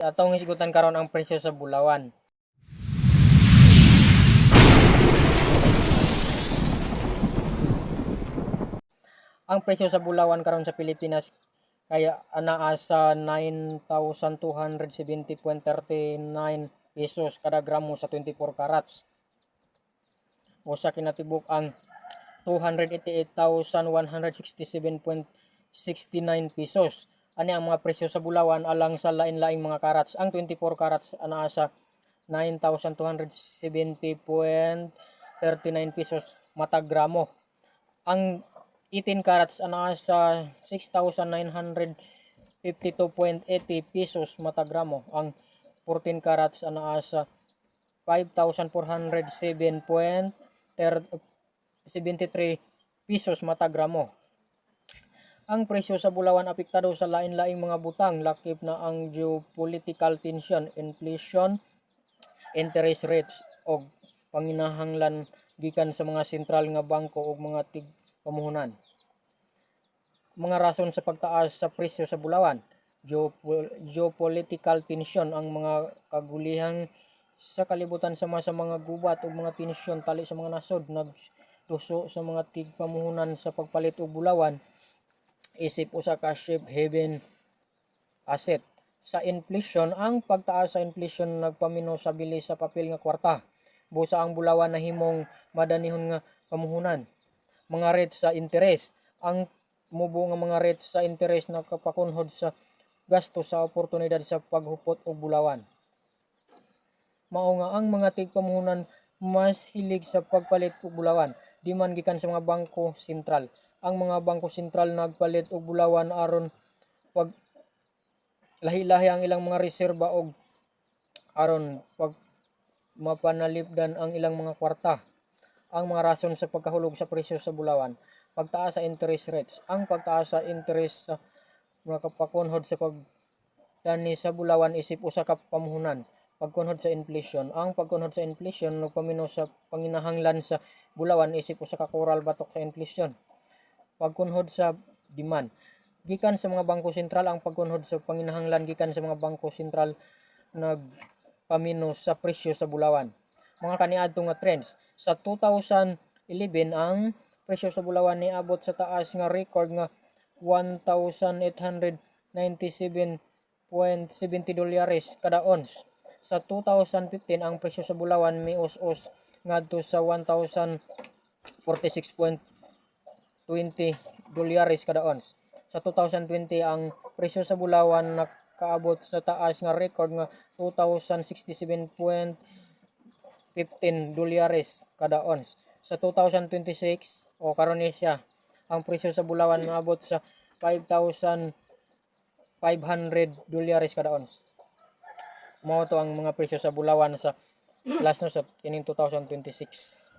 Atong hisgutan karon ang presyo sa bulawan. Ang presyo sa bulawan karon sa Pilipinas kaya anaa sa 9,270.39 pesos kada gramo sa 24 carats. O sa kinatibuk ang 288,167.69 pesos. Ani ang mga presyo sa bulawan alang sa lain-laing mga carats. Ang 24 carats anaa sa 9,270.39 pesos matag gramo. Ang 18 carats anaa sa 6,952.80 pesos matag gramo. Ang 14 carats anaa sa 5,407.73 pesos matag gramo. Ang presyo sa bulawan apektado sa lain-laing mga butang, lakip na ang geopolitical tension, inflation, interest rates o panginahanglan gikan sa mga sentral nga bangko ug mga tigpamuhunan. Mga rason sa pagtaas sa presyo sa bulawan: geopolitical tension, ang mga kagulihang sa kalibutan sama sa mga gubat ug mga tensyon tali sa mga nasod nagtuso sa mga tigpamuhunan sa pagpalit og bulawan isip usa ka safe haven asset. Sa inflation, ang pagtaas sa inflation nagpamino sa bilis sa papel nga kwarta. Busa ang bulawan nahimong madanihon nga pamuhunan. Mga rate sa interest, ang mubo nga mga rate sa interest nakapakunhod sa gasto sa oportunidad sa paghupot og bulawan. Mao nga ang mga tigpamuhunan mas hilig sa pagpalit og bulawan, di man gikan sa mga bangko sentral. Ang mga bangko sentral nagpalit og bulawan aron pag lahi-lahi ang ilang mga reserba og aron pag mapanalipdan ang ilang mga kwarta. Ang mga rason sa pagkahulog sa presyo sa bulawan: pagtaas sa interest rates. Ang pagtaas sa interest sa makapakunhod sa pagdani sa bulawan isip usa ka pamuhunan. Pagkunhod sa inflation. Ang pagkunhod sa inflation nagpamino sa panginahanglan sa bulawan isip usa ka koral batok sa inflation. Pagkunhod sa demand. Gikan sa mga bangko sentral, ang pagkunhod sa panginahanglan gikan sa mga bangko sentral nagpamino sa presyo sa bulawan. Mga kaniadtong nga trends. Sa 2011, ang presyo sa bulawan niabot sa taas nga record nga $1,897.70 kada ounce. Sa 2015, ang presyo sa bulawan mius-us ngadto sa $1,046.20 kada ounce. Sa 2020, ang presyo sa bulawan nakaabot sa taas nga record nga $2,067.15 kada ounce. Sa 2026 o karon ni siya, ang presyo sa bulawan naabot sa $5,500 kada ounce. Mao to ang mga presyo sa bulawan sa last no sa kining 2026.